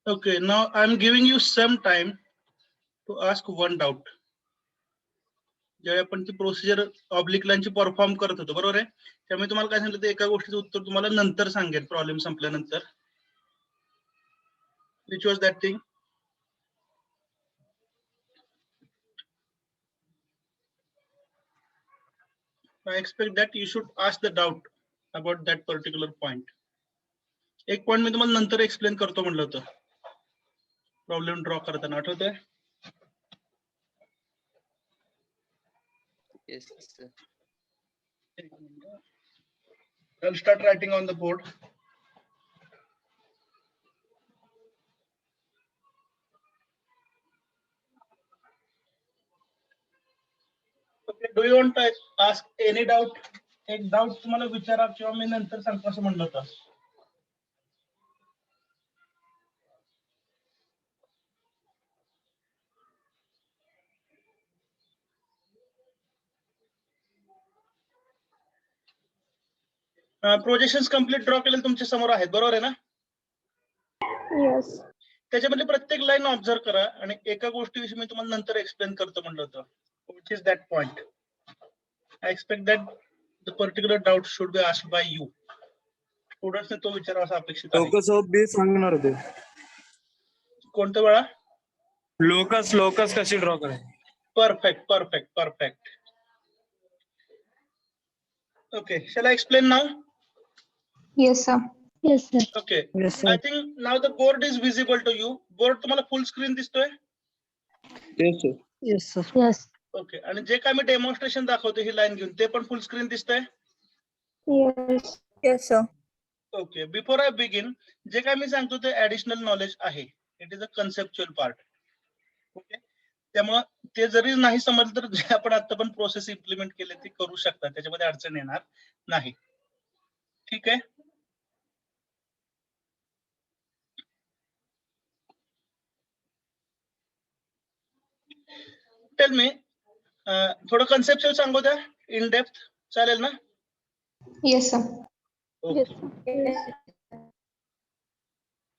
Okay, now I'm giving you some time to ask one doubt. ज्यावेळी आपण ती procedure oblique लाईनची perform करत होतो बरोबर आहे, त्यामुळे तुम्हाला काय सांगितलं, एका गोष्टीचं उत्तर तुम्हाला नंतर सांगेल प्रॉब्लेम संपल्यानंतर. Which was that thing? I expect that you should ask the doubt about that particular point. एक पॉइंट मी तुम्हाला नंतर एक्सप्लेन करतो म्हटलं होतं प्रॉब्लेम ड्रॉ करताना, आठवतंय? Yes, sir. I'll start writing on the board. Okay, do you want to ask any doubt? एक doubt तुम्हाला विचारा किंवा मी नंतर सांगतो असं म्हणलं होतं. प्रोजेक्शन्स कम्प्लीट ड्रॉ केलेले तुमच्या समोर आहेत बरोबर आहे ना? Yes. त्याच्यामधले प्रत्येक लाईन ऑब्झर्व करा आणि एका गोष्टीविषयी मी तुम्हाला नंतर एक्सप्लेन करतो म्हणलं होतं. Which is that point? I expect that the particular doubt should be asked by you. Students ने तो विचारावा असं अपेक्षित आहे. लोकस ऑफ बी सांगणार होते. कोणतं बाळा? लोकस कशी ड्रॉ करायची? Perfect, perfect, perfect. Okay, shall I explain now? Yes, sir. Yes, sir. Okay. Yes, sir. I think now the board is visible to you. Board तुम्हाला फुल स्क्रीन दिसतोय? Yes, sir. Yes, sir. Yes. Okay. आणि जे काय मी demonstration दाखवतो ही line घेऊन ते पण full screen दिसतंय? Yes. Yes, sir. Okay. Before I begin, जे काय मी सांगतो ते ऍडिशनल नॉलेज आहे. It is a conceptual part. Okay. त्यामुळे ते जरी नाही समजलं तर जे आपण आता पण प्रोसेस इम्प्लिमेंट केले ते करू शकता, त्याच्यामध्ये अडचण येणार नाही. ठीक आहे? टेल मी, थोडं कन्सेप्च्युअल सांगू द्या, इन डेप्थ चालेल ना? Yes, sir. Okay. Yes.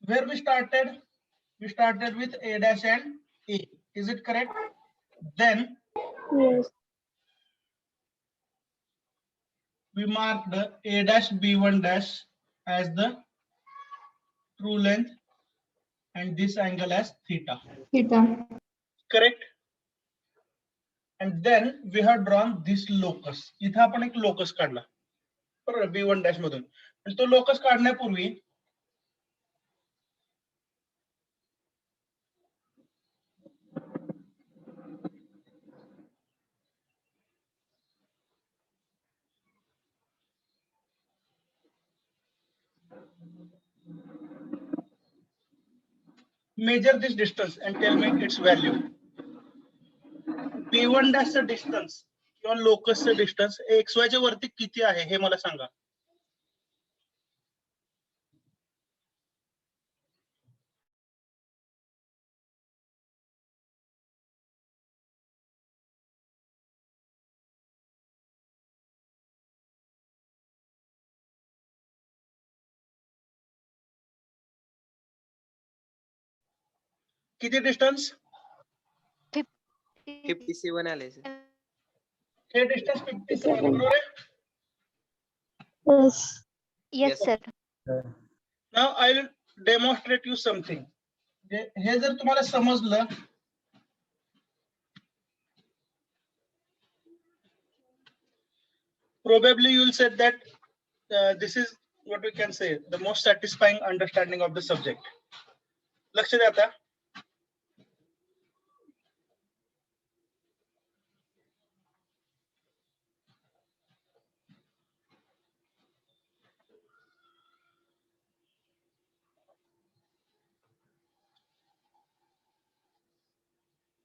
Where we started? We started with A dash and A. Is it correct? Then Yes. we marked A dash B1 dash as the true length and this angle as theta. Theta. Correct? And then we have drawn this locus. इथं आपण एक locus काढला बरोबर B1 dash मधून. आणि तो locus काढण्यापूर्वी measure this distance and tell me its value. B1 dash चं distance किंवा locus चं distance XY च्या वरती किती आहे हे मला सांगा. किती डिस्टन्स? 57 आले sir. हे डिस्टन्स 57 बरोबर आहे. Yes. Yes, sir. Now I will demonstrate you something. हे जर तुम्हाला समजलं probably you will say that this is what we can say the most satisfying understanding of the subject. लक्ष द्या आता.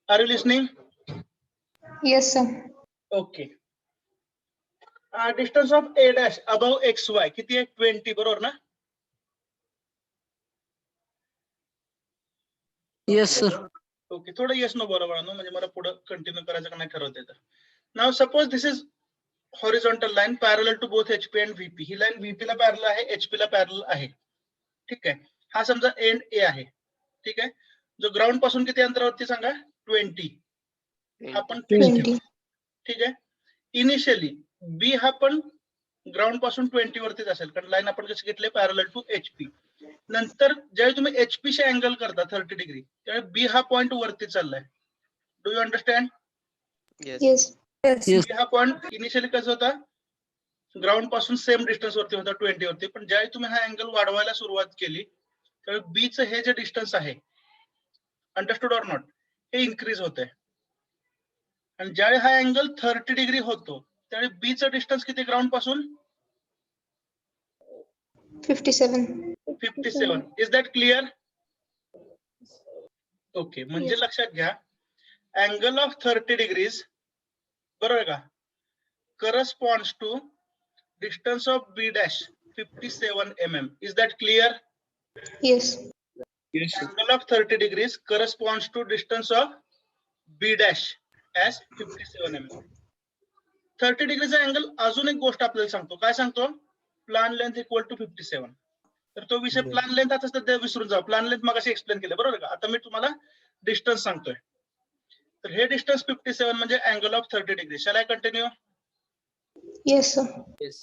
Are you listening? Yes, sir. Okay. Distance of A dash above XY किती आहे? 20 बरोबर ना? Yes, sir. ओके. थोडं yes no बोला बाळांनो, म्हणजे मला पुढे कंटिन्यू करायचं का नाही ठरवता येतं. Now suppose this is horizontal line parallel to both HP and VP. ही लाईन VP ला पॅरलल आहे, HP ला पॅरलल आहे. ठीक आहे. हा समजा एंड A आहे. ठीक आहे. जो ग्राउंड पासून किती अंतरावरती सांगा 20 हा पण fix 20. ठेवू. ठीक आहे. इनिशियली बी हा पण ग्राउंड पासून 20 वरतीच असेल कारण लाईन आपण कशी घेतली पॅरलल टू एचपी. नंतर ज्यावेळी तुम्ही एचपी शी अँगल करता 30 डिग्री त्यावेळी बी हा पॉइंट वरती चाललाय. Do you understand? Yes Yes. B हा पॉइंट इनिशियली कसं होता ग्राउंड पासून सेम डिस्टन्स वरती होता 20 वरती, पण ज्यावेळी तुम्ही हा अँगल वाढवायला सुरुवात केली त्यावेळी बीच हे जे डिस्टन्स आहे अंडरस्टूड ऑर नॉट हे इन्क्रीज होतंय. आणि ज्यावेळी हा अँगल 30 डिग्री होतो त्यावेळी बीचं डिस्टन्स किती ग्राउंड पासून 57. 57. Is that clear? ओके. म्हणजे लक्षात घ्या अँगल ऑफ 30 डिग्रीज बरोबर का corresponds to distance of B dash 57 mm. Is that clear? Yes. Yes, sir. Angle of 30 degrees corresponds to distance of B dash as 57 mm. 30 degrees angle अजून एक गोष्ट आपल्याला सांगतो. काय सांगतो? Plan length equal to 57. तर तो विषय प्लान लेंथ आता सध्या विसरून जा. प्लान लेंथ मगाशी एक्सप्लेन केलं बरोबर का. आता मी तुम्हाला डिस्टन्स सांगतोय. तर हे डिस्टन्स 57 म्हणजे angle of 30 degree. Shall I continue? Yes, sir.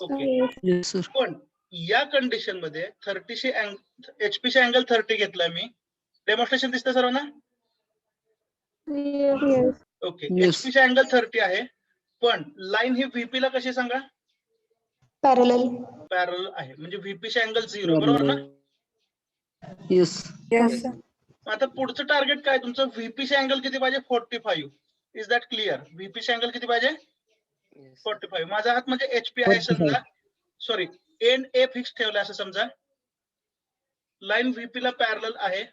Okay. Yes, sir. पण या कंडिशन मध्ये 30 शी एचपी शी अँगल 30 घेतलाय मी. डेमॉन्स्ट्रेशन दिसतंय सर्वांना? Yes. ओके. Yes. एचपी ची अँगल 30 आहे पण लाईन ही व्हीपी ला कशी सांगा Parallel. पॅरल आहे म्हणजे व्हीपी ची अँगल 0 बरोबर ना. Yes. Yes. आता पुढचं टार्गेट काय तुमचं व्हीपी ची अँगल किती पाहिजे 45. Is that clear? व्हीपी ची अँगल किती पाहिजे 45. माझा हात म्हणजे एचपी आहे 45. समजा सॉरी एन ए फिक्स ठेवला असं समजा लाईन व्हीपी ला पॅरल आहे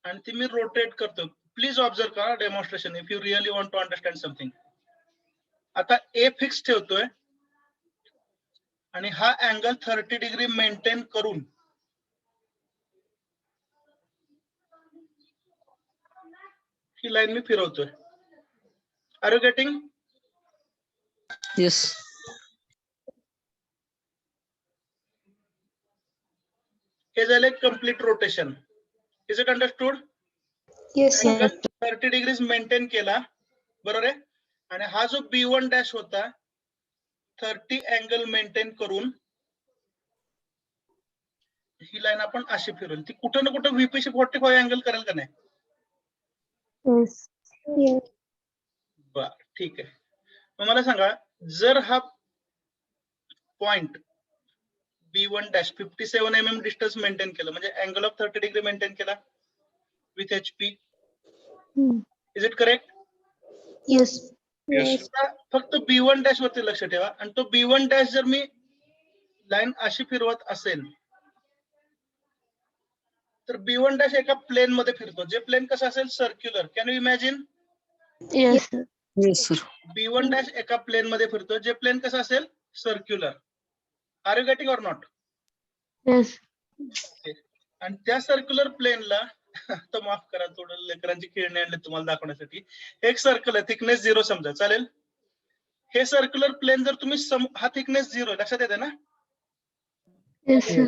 आणि ती मी रोटेट करतो. प्लीज ऑब्झर्व करा demonstration if you really want to understand something. आता ए फिक्स ठेवतोय आणि हा अँगल 30 डिग्री मेंटेन करून ही लाईन मी फिरवतोय. Are you getting? Yes. हे झाले complete rotation. Is it understood? Yes, sir. Angle 30 degrees maintain केला बरोबर आहे. आणि हा जो B1 डॅश होता 30 अँगल मेंटेन करून ही लाईन आपण अशी फिरवली. ती कुठं ना कुठं व्हीपी शी 45 अँगल करेल का नाही? Yes. Yes. बर ठीक आहे. मग मला सांगा जर हा point B1 dash 57 mm distance maintain केलं म्हणजे अँगल ऑफ 30 डिग्री मेंटेन केला with HP. Is it correct? Yes. Yes. फक्त B1 डॅश वरती लक्ष ठेवा आणि तो B1 डॅश जर मी लाईन अशी फिरवत असेल तर B1 डॅश एका प्लेन मध्ये फिरतो. जे प्लेन कसं असेल circular. Can you imagine? Yes. Yes, sir. B1 dash एका प्लेन मध्ये फिरतो. जे प्लेन कसं असेल circular. Are you getting or not? Yes. आणि त्या सर्क्युलर प्लेनला तर माफ करा थोडं लेकरांची खेळणी आणले तुम्हाला दाखवण्यासाठी. एक सर्कल आहे थिकनेस 0 समजा चालेल. हे सर्क्युलर प्लेन जर तुम्ही हा थिकनेस 0 लक्षात येते ना. Yes, sir.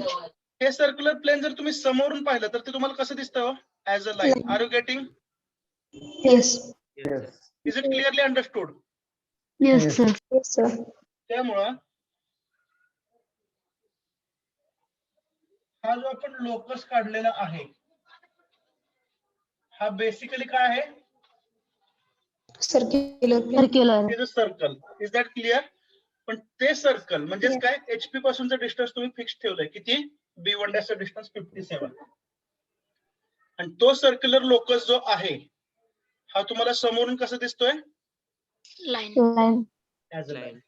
हे सर्क्युलर प्लेन जर तुम्ही समोरून पाहिलं तर ते तुम्हाला कसं दिसतं as a line. Are you getting? Yes. Is it clearly understood? Yes, sir. Yes, sir. त्यामुळं हा जो आपण लोकस काढलेला आहे हा बेसिकली काय आहे? Circular. Circular. Is a circle. Is that clear? पण ते सर्कल म्हणजेच काय एचपी पासूनचं डिस्टन्स तुम्ही फिक्स ठेवलंय किती B1 डॅशचं डिस्टन्स 57. आणि तो सर्क्युलर लोकस जो आहे हा तुम्हाला समोरून कसं दिसतोय Line. Line. As a line.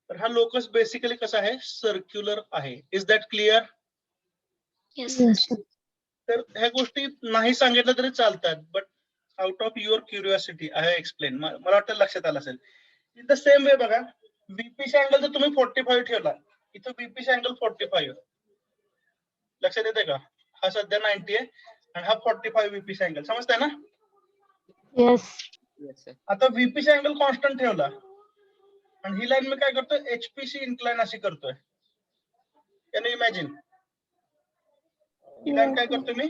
तर हा लोकस बेसिकली कसा आहे सर्क्युलर आहे. Is that clear? Yes, sir. तर ह्या गोष्टी नाही सांगितलं तरी चालतात but out of your curiosity I have explain. मला वाटतं लक्षात आलं असेल. इन द सेम वे बघा बीपीसी अँगल जर तुम्ही 45 ठेवला इथं बीपीसी अँगल 45 लक्षात येते का. हा सध्या 90 आहे आणि हा 45 बीपीसी अँगल समजताय ना. Yes. आता बीपीसी अँगल कॉन्स्टंट ठेवला आणि ही लाईन मी काय करतोय एचपीसी इन्क्लाइन अशी करतोय. Can you imagine? He line काय करतोय मी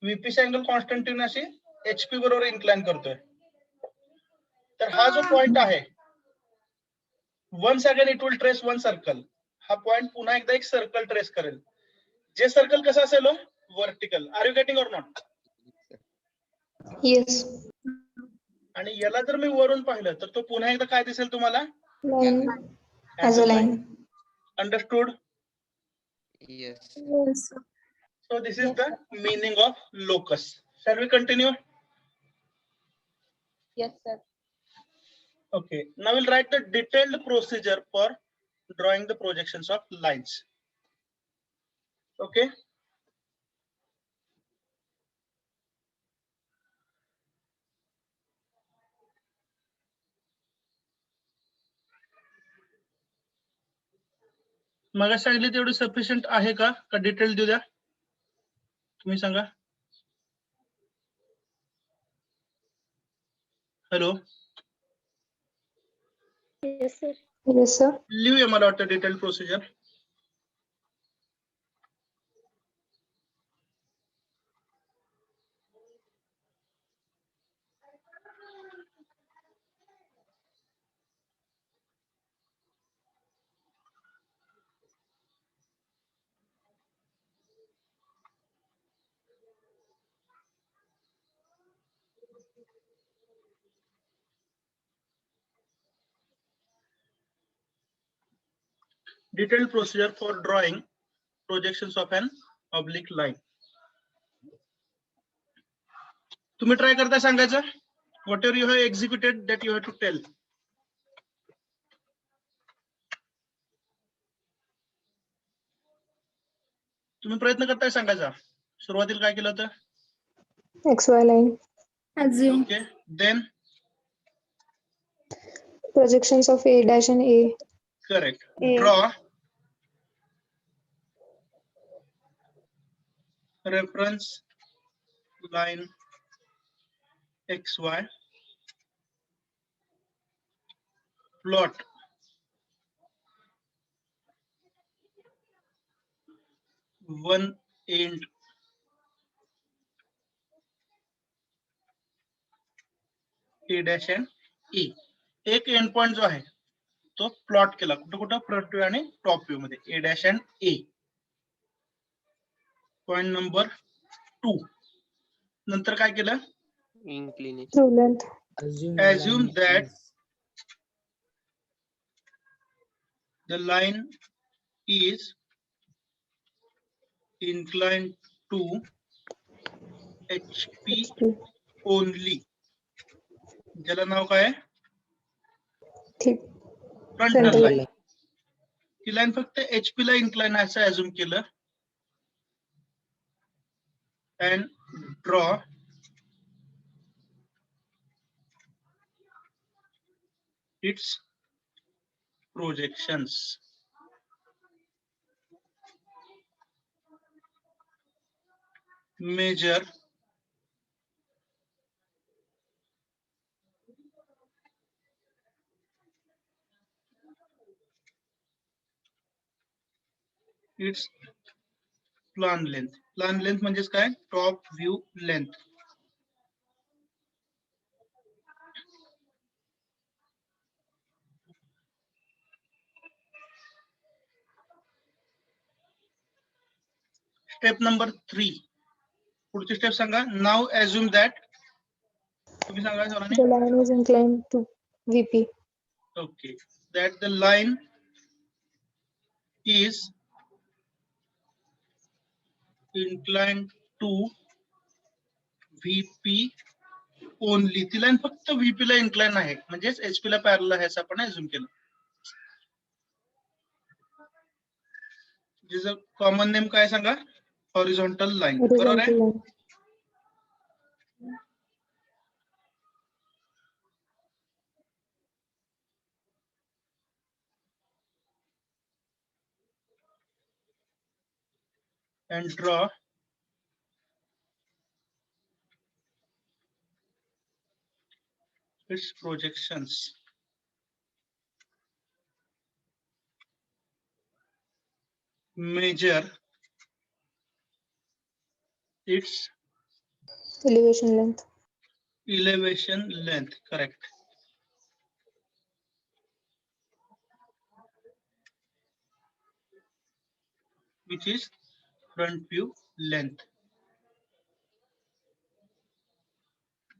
व्हीपीचा अँगल कॉन्स्टंटिन अशी एचपी बरोबर इन्क्लाइन करतोय. तर हा जो पॉइंट आहे, once again it will trace one circle. हा पॉइंट पुन्हा एकदा एक सर्कल ट्रेस करेल. जे सर्कल कसं असेल, vertical. Are you getting or not? Yes. आणि याला जर मी वरून पाहिलं तर तो पुन्हा एकदा काय दिसेल तुम्हाला? Line. As a line. Understood? Yes. Yes. So this is the meaning of locus. Shall we continue? Yes, sir. Okay. Now we'll write the detailed procedure for drawing the projections of lines. Okay. मग सांगितले तेवढे sufficient आहे का? का detail देऊ द्या? तुम्ही सांगा. Hello. Yes, sir. Yes, sir. लिहूया मला वाटतं detail procedure. Detailed procedure for drawing projections of an oblique line. तुम्ही ट्राय करता सांगायचं. Whatever you have executed that you have to tell. तुम्ही प्रयत्न करताय सांगायचा. सुरुवातीला काय केलं होतं? XY line. Assume. Okay. Then Projections of A dash and A. correct. A. Draw reference line XY. Plot one end A dash and E. एक and point जो आहे तो प्लॉट केला. कुठं कुठं? फ्रंट व्ह्यू आणि टॉप व्ह्यू मध्ये. A dash and A. Point number 2. नंतर काय केलं? Inclination. True length. Assume that the line is inclined to HP HP. only. ज्याला नाव काय? Thick. Frontal Frontal line. ही लाईन फक्त HP ला इन्क्लाइन असं अज्युम केलं. And draw its projections. Measure its plan length. Plan length म्हणजेच काय? Top view length. Step number 3. पुढची step Sanga. Now assume that. तुम्ही सांगा सरांनी. The line is inclined to VP. Okay. That the line is inclined to VP only. ती line फक्त VP ला incline आहे. म्हणजेच HP ला पॅरलल आहे असं आपण अज्युम केलं. जिचं कॉमन नेम काय सांगा? Horizontal line. बरोबर आहे? Horizontal line. And draw its projections. Measure its elevation length. Elevation length, correct. Which is front view length.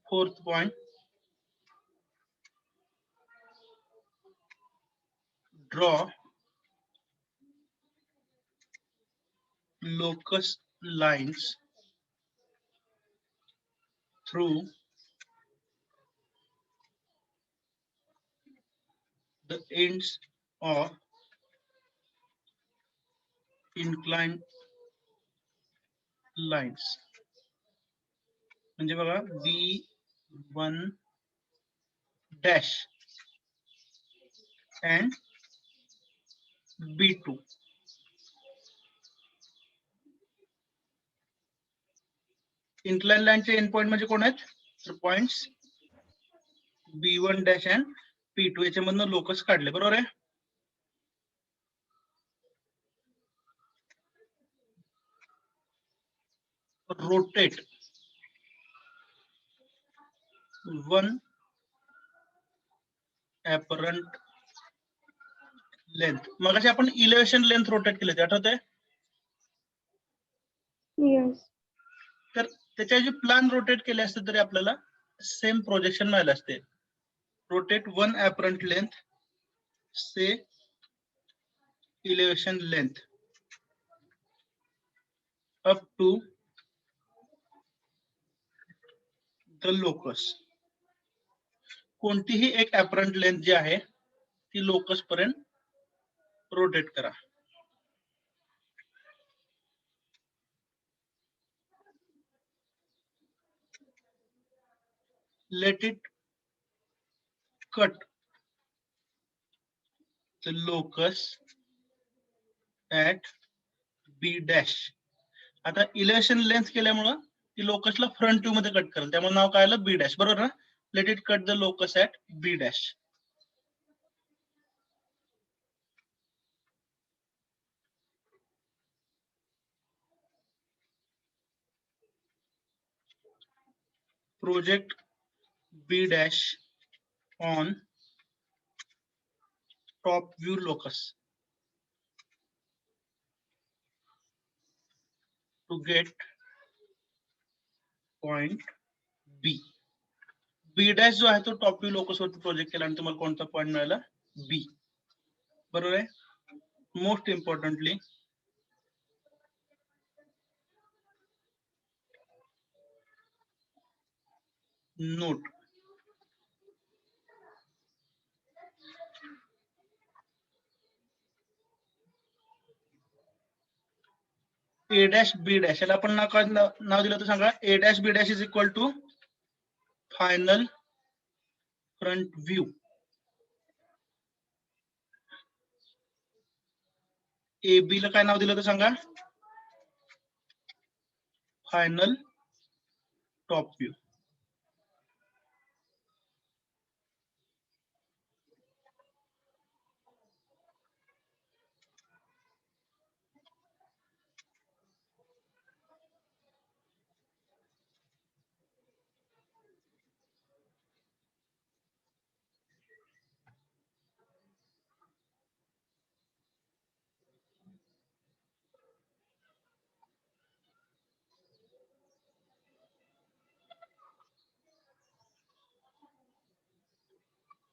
Fourth point, draw locus lines through the ends of inclined lines. म्हणजे बघा B1 dash and B2. Inclined line चे end point म्हणजे कोण आहेत? तर points B1 dash and P2 याच्यामधनं locus काढले, बरोबर आहे? Rotate one apparent length. मगाशी आपण इलेव्हेशन लेंथ रोटेट केले, आठवतंय? Yes. तर त्याच्या जे प्लान रोटेट केले असते तरी आपल्याला सेम प्रोजेक्शन मिळाले असते. Rotate one apparent length say elevation length up to the locus. कोणतीही एक ऍपरंट लेंथ जी आहे ती लोकस पर्यंत रोटेट करा. Let it cut the locus at B dash. आता इलेव्हेशन लेंथ केल्यामुळं ती लोकसला फ्रंट व्ह्यू मध्ये कट करेल, त्यामुळे नाव काय आलं? बी डॅश, बरोबर ना? Let it cut the locus at B dash. Project B dash on top view locus to get point B. B dash जो आहे तो टॉप व्ह्यू लोकस वरती प्रोजेक्ट केला आणि तुम्हाला कोणता पॉइंट मिळाला? B. बरोबर आहे? Most importantly note A dash B dash याला आपण नाव दिलं तर सांगा. A dash B dash is equal to final front view. AB ला काय नाव दिलं तर सांगा? Final top view.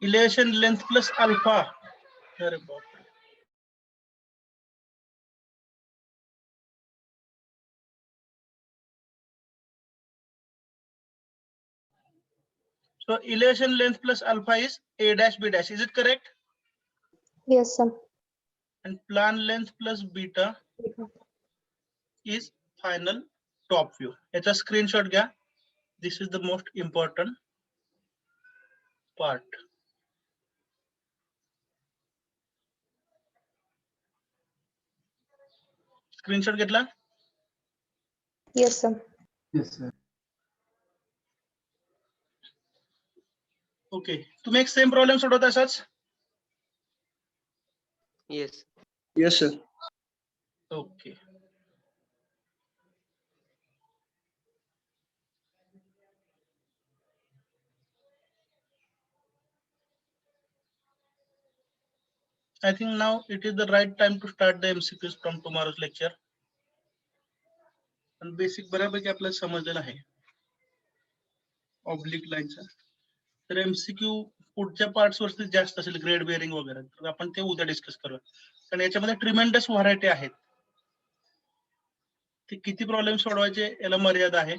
Elevation length plus alpha. अरे बापरे. So elevation length plus alpha is A dash B dash. Is it correct? Yes, sir. And plan length plus beta is final top view. It's a screenshot घ्या. This is the most important part. Screenshot घेतला? Yes, sir. Yes, sir. Okay. तुम्ही एक same problem सोडवता असाच? Yes. Yes, sir. Okay. I think now it is the right time to start the MCQs from tomorrow's lecture. आणि basic बऱ्यापैकी आपल्याला समजलेलं आहे oblique लाईनचा. तर एमसीक्यू पुढच्या पार्ट्स वरती जास्त असेल, ग्रेड बेअरिंग वगैरे, तर आपण ते उद्या डिस्कस करूया. कारण याच्यामध्ये ट्रिमेंडस व्हरायटी आहेत. ते किती प्रॉब्लेम सोडवायचे याला मर्यादा आहे.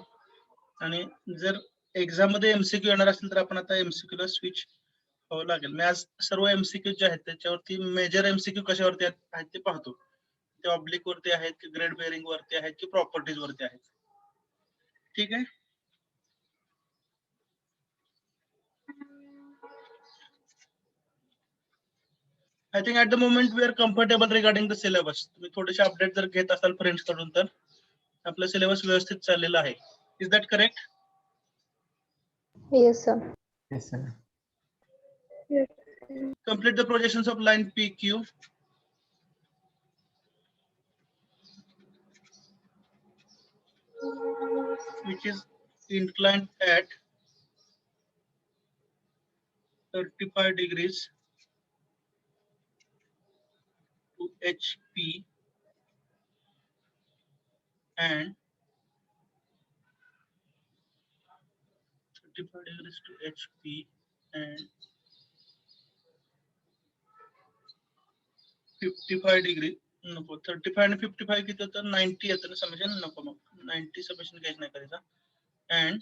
आणि जर एक्झाम मध्ये एमसीक्यू येणार असेल तर आपण आता एमसीक्यू ला स्विच व्हावं लागेल. मी आज सर्व एमसीक्यू जे आहेत त्याच्यावरती मेजर एमसीक्यू कशावरती आहेत ते पाहतो. ते ऑब्लिक वरती आहेत की ग्रेड बेअरिंग वरती आहेत की प्रॉपर्टीज वरती आहेत. ठीक आहे. I think at the moment we are comfortable regarding the syllabus. तुम्ही थोडेसे अपडेट जर घेत असाल फ्रेंड्स कडून तर आपलं सिलेबस व्यवस्थित चाललेलं आहे. Is that correct? Yes, sir. Yes, sir. Complete the projections of line PQ. Which is inclined at 35 degrees to HP and 35 degrees to HP and 55 degree. नको 35 आणि 55 किती होतं 90 येतं ना समेशन. नको मग 90 समेशन काहीच नाही करायचं. and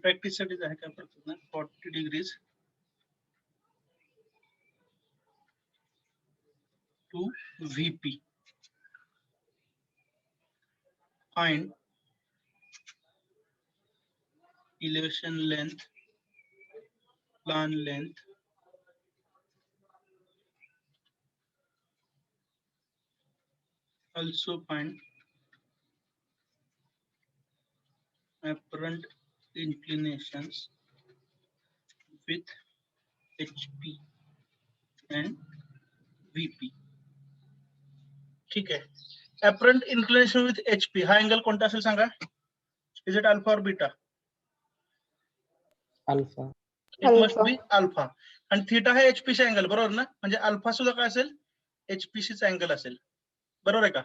प्रॅक्टिस साठी आहे काय पडतं ना 40 degrees to VP. Find elevation length, plan length, also find apparent inclinations with HP and VP. ठीक आहे. apparent inclination with HP हा अँगल कोणता असेल सांगा. Is it alpha or beta? Alpha. It must Alpha. be alpha. आणि theta है HPC angle, बरोबर ना. म्हणजे अल्फा सुद्धा काय असेल एचपीसीचा अँगल असेल, बरोबर आहे का.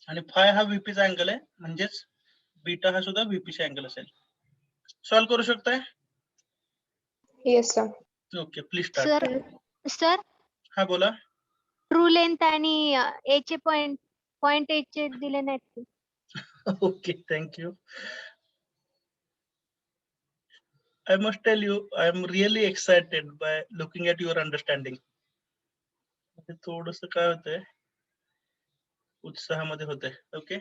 आणि फाय हा व्हीपीचा अँगल आहे, म्हणजेच बीटा हा सुद्धा व्हीपीचा अँगल असेल. सॉल्व्ह करू शकताय? Yes, sir. Okay, please start. Sir हा बोला. ट्रू लेंथ आणि ए चे पॉइंट ए चे दिले नाहीत. Okay, thank you. I must tell you, I am really excited by looking at your understanding. थोडस काय होतंय, उत्साहामध्ये होतंय. Okay.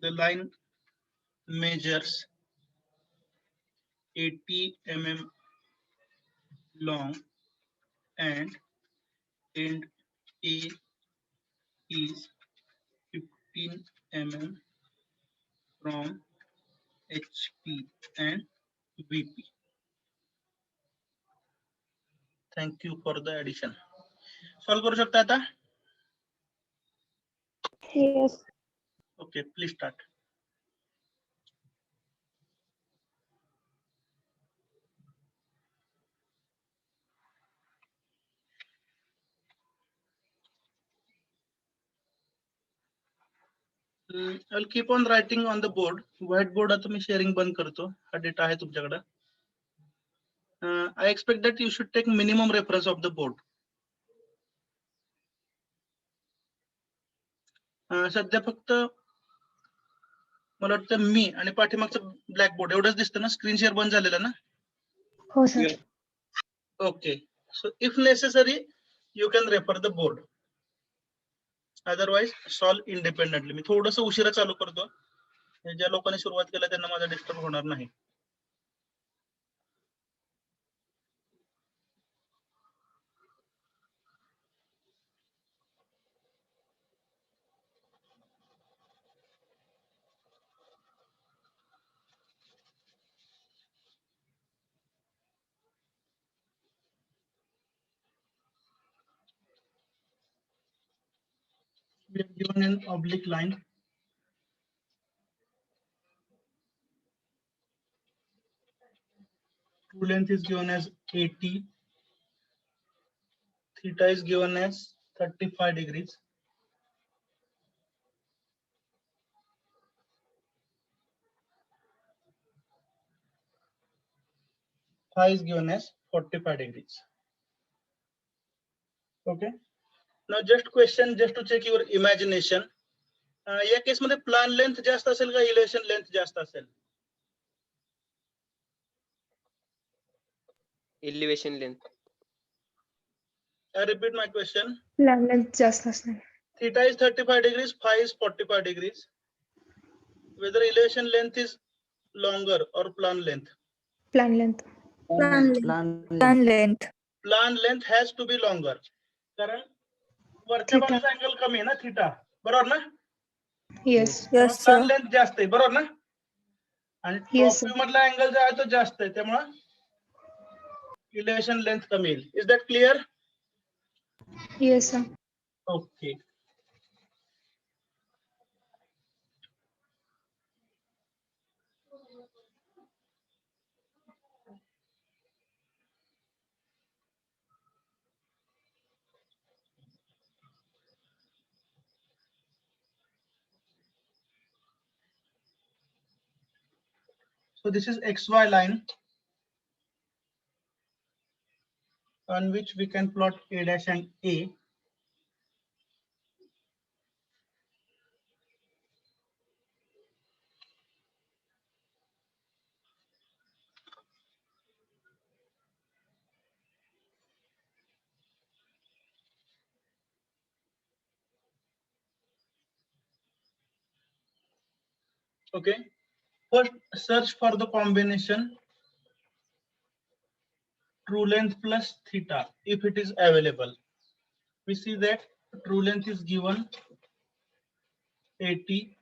The line measures 80 mm long and end A is 15 mm from HP and VP. Thank you for the addition. Solve करू शकता आता? Yes. Okay, please start. I'll keep on writing on the board. Whiteboard आता मी sharing बंद करतो. हा data आहे तुमच्याकडे. I expect that you should take minimum reference of the board. सध्या फक्त मला वाटतं मी आणि पाठीमागचं ब्लॅक बोर्ड एवढंच दिसतं ना. स्क्रीन शेअर बंद झालेलं ना. हो sir. Okay, so if necessary you can refer the board. Otherwise solve independently. मी थोडंसं उशिरा चालू करतो, ज्या लोकांनी सुरुवात केला त्यांना माझा डिस्टर्ब होणार नाही. we have given an oblique line. True length is given as 80. Theta is given as 35 degrees. Phi is given as 45 degrees. Okay. Now just question, just to check your imagination. या case मध्ये plan length जास्त असेल का elevation length जास्त असेल? Elevation length. I repeat my question. Plan length जास्त असणार. Theta is 35 degrees, phi is 45 degrees. Whether elevation length is longer or plan length? Plan length. Plan length. Plan length has to be longer. कारण वरच्या Theta. बाजूचा angle कमी आहे ना theta, बरोबर ना? Yes. Yes, plan sir. Length जास्त आहे, बरोबर ना? आणि Yes, टॉप sir. व्ह्यू मधला अँगल जो आहे तो जास्त आहे, त्यामुळे इलेव्हेशन लेंथ कमी येईल. Is that clear? Yes, sir. Okay. So this is XY line on which we can plot A dash and A. Okay. First, search for the combination true length plus theta if it is available. We see that true length is given 80,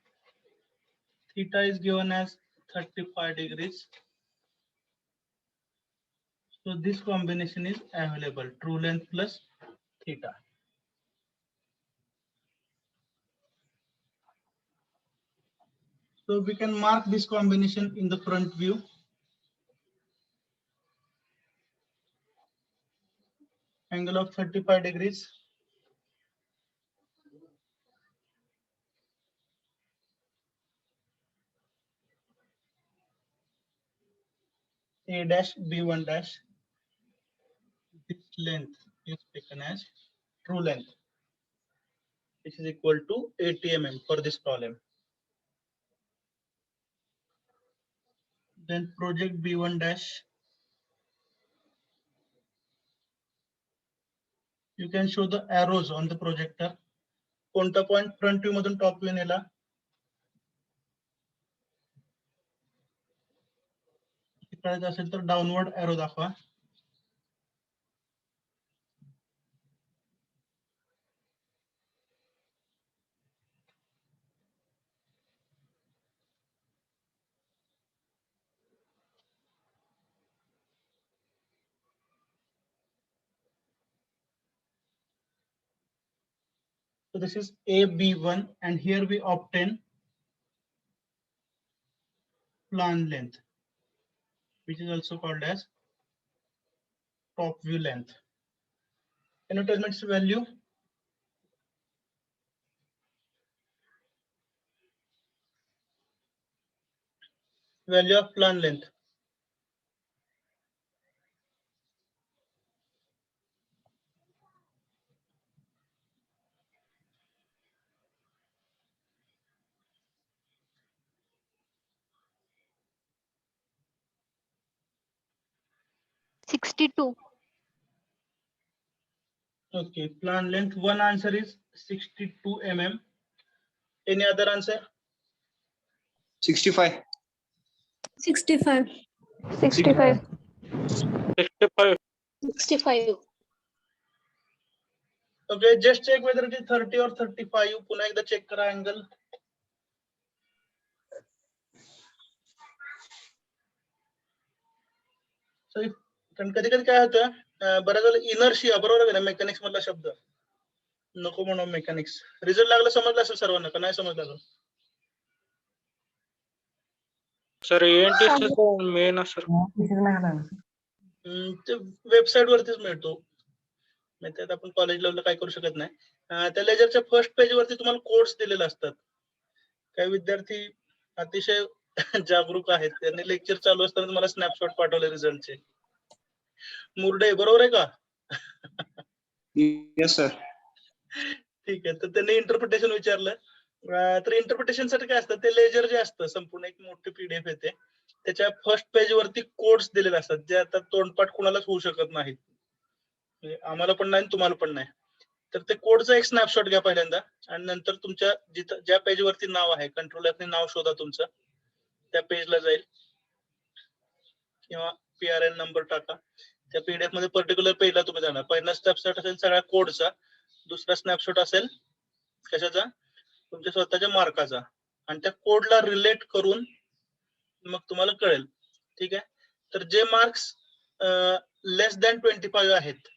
theta is given as 35 degrees. So this combination is available, true length plus theta. So we can mark this combination in the front view. Angle of 35 degrees. A dash B1 dash. This length is taken as true length, which is equal to 80 mm for this problem. Then project B1 dash. You can show the arrows on the projector. कोणता point front view मधून top view नेला? करायचं असेल तर downward arrow दाखवा. So this is AB1 and here we obtain plan length, which is also called as top view length. Can you tell me its value? Value of plan length. $62. Okay, plan length. One answer is 62 mm. Any other answer? 65. 65. 65. 65. Okay, just check whether it is 30 or 35. पुन्हा एकदा check करा angle. So कारण कधी कधी काय होतं, बऱ्याच वेळेला इनर्शिया, बरोबर आहे ना मेकॅनिक्स मधला शब्द, नको म्हणून मेकॅनिक्स. रिझल्ट लागला समजलं असेल सर्वांना का नाही समजलं? Sir ANT main sir. ते वेबसाईट वरतीच मिळतो. नाही त्यात आपण कॉलेज लेवलला काय करू शकत नाही. त्या लेजरच्या फर्स्ट पेज वरती तुम्हाला कोड्स दिलेले असतात. काही विद्यार्थी अतिशय जागरूक आहेत. त्यांनी लेक्चर चालू असताना मला स्नॅपशॉट पाठवले रिझल्टचे. मुरडे बरोबर आहे का? Yes sir. ठीक आहे. तर त्यांनी इंटरप्रिटेशन विचारलं. तर इंटरप्रिटेशन साठी काय असतं, ते लेजर जे असतं संपूर्ण एक मोठी पीडीएफ येते. त्याच्या फर्स्ट पेज वरती कोड्स दिलेले असतात जे आता तोंडपाठ कुणालाच होऊ शकत नाहीत. म्हणजे आम्हाला पण नाही तुम्हाला पण नाही. तर ते कोडचा एक स्नॅपशॉट घ्या पहिल्यांदा आणि नंतर तुमच्या जिथं ज्या पेज वरती नाव आहे कंट्रोल F ने नाव शोधा तुमचं, त्या पेजला जाईल किंवा PRN नंबर टाका. त्या पीडीएफ मध्ये पर्टिक्युलर पेजला तुम्ही जाणार. पहिला स्नॅपशॉट असेल सगळ्या कोडचा, दुसरा स्नॅपशॉट असेल कशाचा, तुमच्या स्वतःच्या मार्काचा, आणि त्या कोडला रिलेट करून मग तुम्हाला कळेल. ठीक आहे. तर जे मार्क्स लेस दॅन 25 आहेत,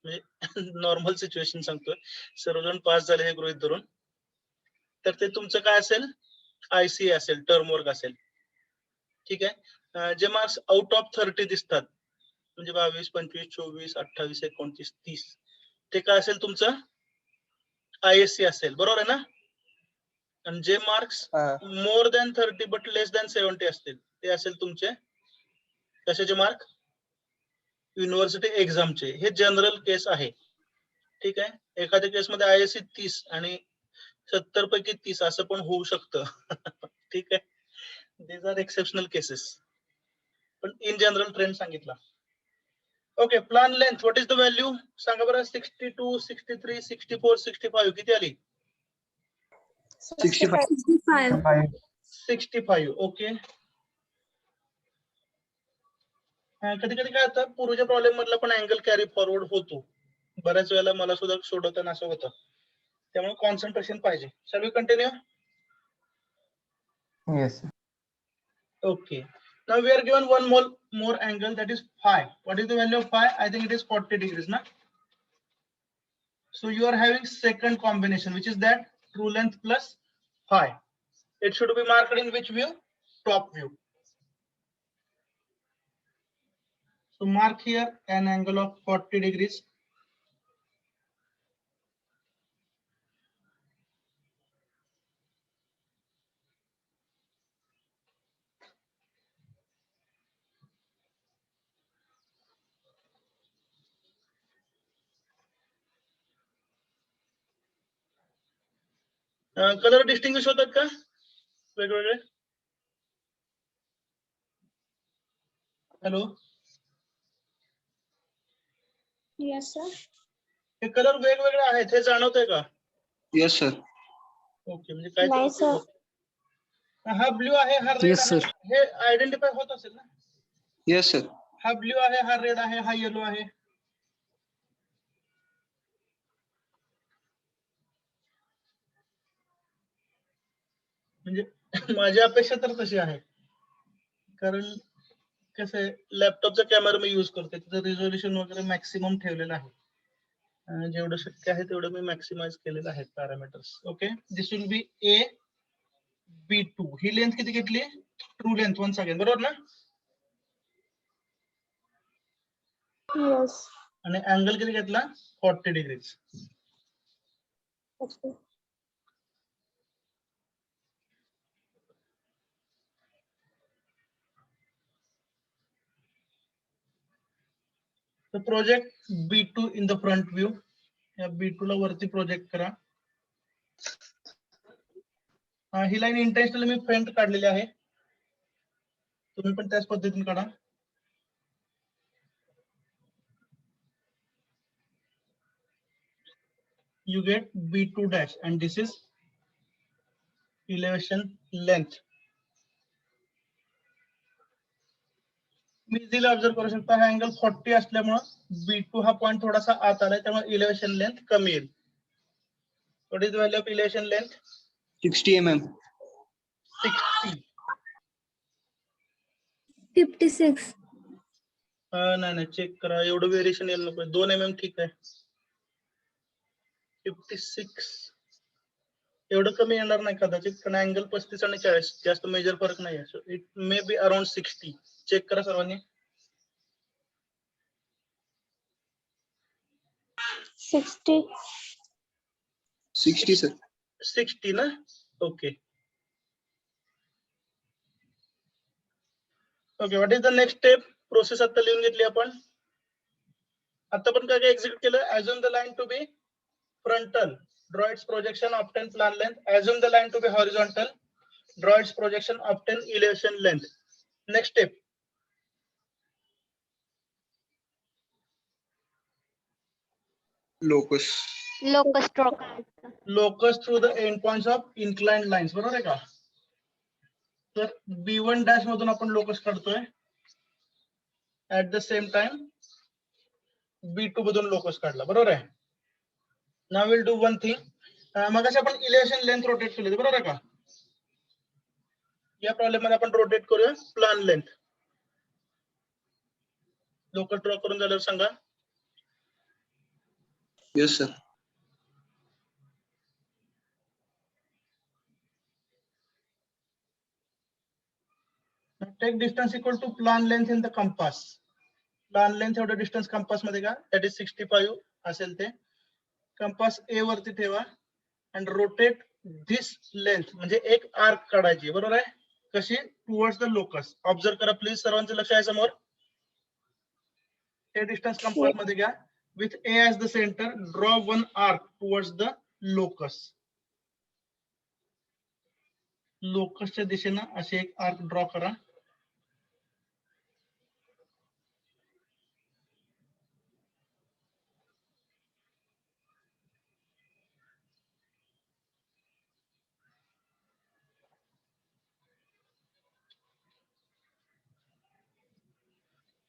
म्हणजे नॉर्मल सिच्युएशन सांगतोय, सर्वजण पास झाले हे गृहीत धरून, तर ते तुमचं काय असेल, ICA असेल, टर्म वर्क असेल. ठीक आहे. जे मार्क्स आउट ऑफ 30 दिसतात म्हणजे 22, 25, 24, 28, 29, 30, ते काय असेल तुमचं ISC असेल. बरोबर आहे ना? आणि जे marks more than 30 but less than 70 असतील ते असेल तुमचे कशाचे मार्क, युनिव्हर्सिटी एक्झामचे. हे जनरल केस आहे. ठीक आहे. एखाद्या केसमध्ये ISC 30 आणि 70 पैकी 30 असं पण होऊ शकतं. ठीक आहे. दीज आर एक्सेप्शनल केसेस, पण इन जनरल ट्रेंड सांगितला. Okay. Plan length what is the value सांगा बरं. 62, 63, 64, 65 किती आली? 65. 65. 65. ओके. कधी कधी काय होतं, पूर्वीच्या प्रॉब्लेम मधला पण अँगल कॅरी फॉरवर्ड होतो. बऱ्याच वेळेला मला सुद्धा सोडवताना असं होतं. त्यामुळे कॉन्सन्ट्रेशन पाहिजे. Shall we continue? Yes, sir. Okay. Now we are given one more angle, that is phi. What is the value of phi? I think it is 40 degrees, na? So you are having second combination, which is that true length plus phi. It should be marked in which view? Top view. So mark here an angle of 40 degrees. Colour distinguish होतात का वेगवेगळे? Hello. Yes, sir. हे colour वेगवेगळे आहेत हे जाणवतंय का? Yes sir. Okay. म्हणजे काय नाही, sir. हा ब्ल्यू आहे, हा रेड Yes, आहे, sir. हे आयडेंटिफाय होत असेल ना? Yes sir. हा ब्ल्यू आहे, हा रेड आहे, हा येलो आहे. म्हणजे माझी अपेक्षा तर तशी आहे, कारण कसं आहे, लॅपटॉपचा कॅमेरा मी युज करते, त्याचं रिझोल्युशन वगैरे मॅक्सिमम ठेवलेलं आहे. जेवढं शक्य आहे तेवढं मी मॅक्सिमाइज केलेलं आहे parameters. Okay. This will B AB2. He length किती घेतली? ट्रू लेंथ वन्स अगेन, बरोबर ना? Yes. आणि अँगल किती घेतला? 40 डिग्रीज. Okay. तर project B2 in the front view. या B2 ला वरती प्रोजेक्ट करा. ही लाईन इंटेन्शनली मी फेंट काढलेली आहे, तुम्ही पण त्याच पद्धतीने काढा. You get B2 dash and this is elevation length. Me easily observe करू शकता हा अँगल 40 असल्यामुळे B2 हा पॉइंट थोडासा आत आलाय, त्यामुळे इलेव्हेशन लेंथ कमी येईल. What is the value of elevation length? 60 mm. 60. 56. नाही चेक करा, एवढं व्हेरिएशन यायला नको. 2 mm ठीक आहे. 56 एवढं कमी येणार नाही कदाचित, कारण अँगल 35 आणि 40 जास्त मेजर फरक नाही आहे. So it may be around 60. Check करा सर्वांनी. 60. 60 sir. 60 ना. Okay okay. What is the next step? Process आता लिहून घेतली आपण. आता पण काय काय एक्झिक्यूट केलं. Assume the line to be frontal, draw its projection, obtain plan length. Assume the line to be horizontal, draw its projection, obtain elevation length. Next step. Locus. Locus draw करायचं. Locus through the endpoints of inclined lines. बरोबर आहे का? तर B1 dash मधून आपण locus काढतोय. At the same time B2 मधून locus काढला. बरोबर आहे. नाव विल डू वन थिंग. मगाशी आपण इलेव्हेशन लेंथ रोटेट केली होती. बरोबर आहे का? या प्रॉब्लेम मध्ये आपण रोटेट करूया प्लान लेंथ. लोकस ड्रॉ करून झाल्यावर सांगा. Yes sir. Take distance equal to plan length in the compass. Plan length एवढं डिस्टन्स कंपास मध्ये का? दॅट इज 65 असेल ते. कंपास ए वरती ठेवा आणि रोटेट दिस लेंथ, म्हणजे एक आर्क काढायची. बरोबर आहे? कशी? Towards the locus. ऑब्झर्व करा प्लीज, सर्वांचं लक्ष आहे समोर. हे डिस्टन्स कंपास मध्ये घ्या. With A as the centre, draw one arc towards the locus. लोकसच्या दिशेनं असे एक आर्क ड्रॉ करा.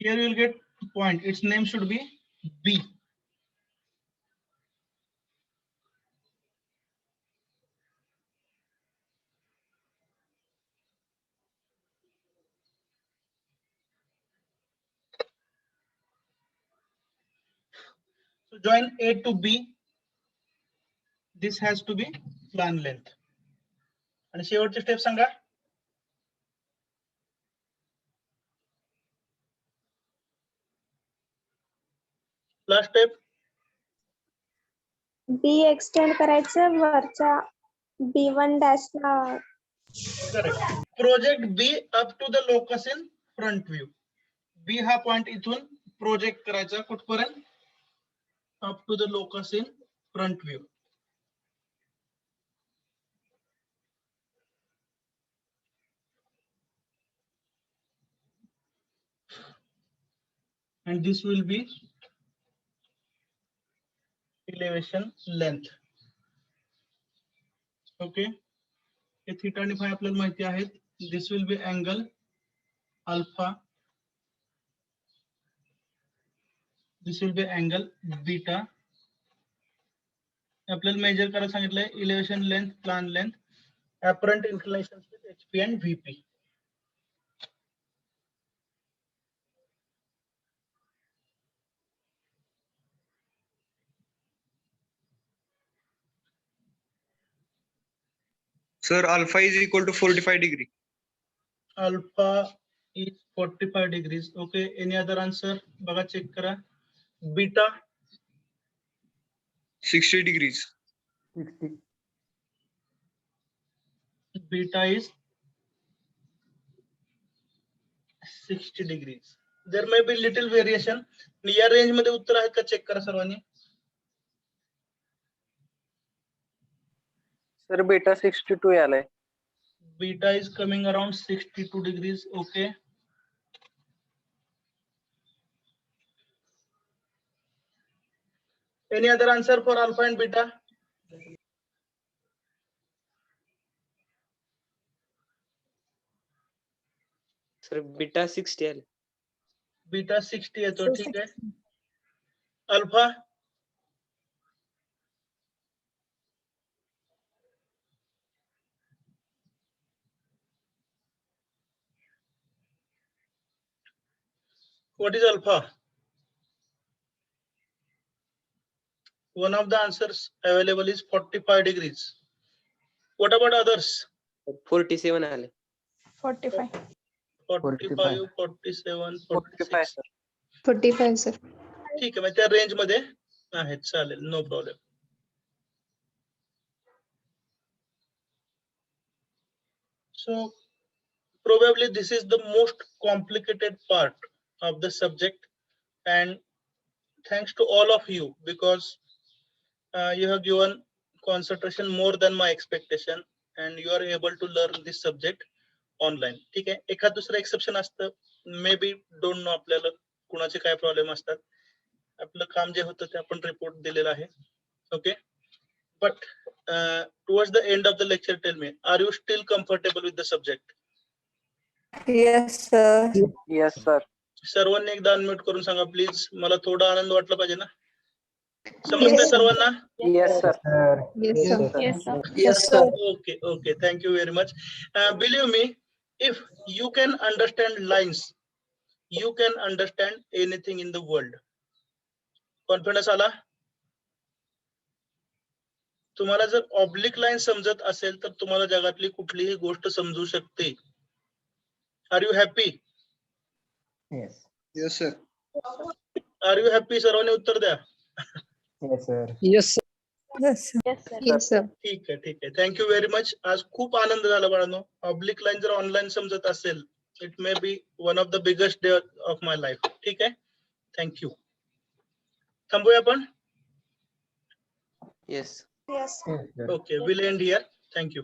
Here you will get point. Its name should be B. So join A to B. This has to be plan length. आणि शेवटची step सांगा. Last step. B extend करायचं वरच्या B1 डॅशला. Correct. Project B up to the locus in front view. B हा point इथून project करायचा कुठपर्यंत? Up to the locus in front view. And this will be elevation length. Okay. हे theta आणि phi आपल्याला माहिती आहेत. This will be angle alpha. This will be angle beta. आपल्याला मेजर करायला सांगितलंय elevation length, plan length, apparent inclination with HP and VP. Sir, alpha is equal to 45 degree. Alpha is 45 degrees. Okay. Any other answer? बघा check करा. Beta 60 degrees. 60. beta is 60 degrees. There may be little variation. या range मध्ये उत्तर आहेत का check करा सर्वांनी. Sir बेटा 62 आलाय. Beta is coming around 62 degrees. Okay. Any other answer for alpha and beta? Sir बेटा 60 आले. Beta 60 येतो. ठीक आहे. Alpha what is alpha? one of the answers available is 45 degrees. What about others? 47 आले. 45. 45, 47, 46. 45 sir. ठीक आहे, मग त्या रेंज मध्ये आहेत, चालेल, no problem. So probably this is the most complicated part of the subject, and thanks to all of you because you have given concentration more than my expectation and you are able to learn this subject online. ठीक आहे, एखाद दुसरं exception असतं, may be don't know आपल्याला कुणाचे काय problem असतात. आपलं काम जे होतं ते आपण रिपोर्ट दिलेला आहे. Okay, but towards the end of the lecture tell me, are you still comfortable with the subject? Yes sir. Yes sir. सर्वांनी एकदा अनम्यूट करून सांगा प्लीज, मला थोडा आनंद वाटला पाहिजे ना. समजतंय सर्वांना? Yes sir. Yes sir. Yes, sir. Yes sir. Okay, okay, thank you very much. Believe me, if you can understand lines, you can understand anything in the world. Confidence आला? तुम्हाला जर ऑब्लिक लाईन समजत असेल तर तुम्हाला जगातली कुठलीही गोष्ट समजू शकते. Are you happy? Yes, sir. Are you happy? सर्वांनी उत्तर द्या. Yes sir. Yes sir. Yes sir. ठीक आहे, ठीक आहे, थँक्यू व्हेरी मच. आज खूप आनंद झाला बाळांनो. ऑब्लिक लाईन जर ऑनलाईन समजत असेल, it may B one of the biggest day of my life. ठीक आहे, थँक्यू. थांबूया आपण. Yes. Yes. Okay, we'll end here. Thank you.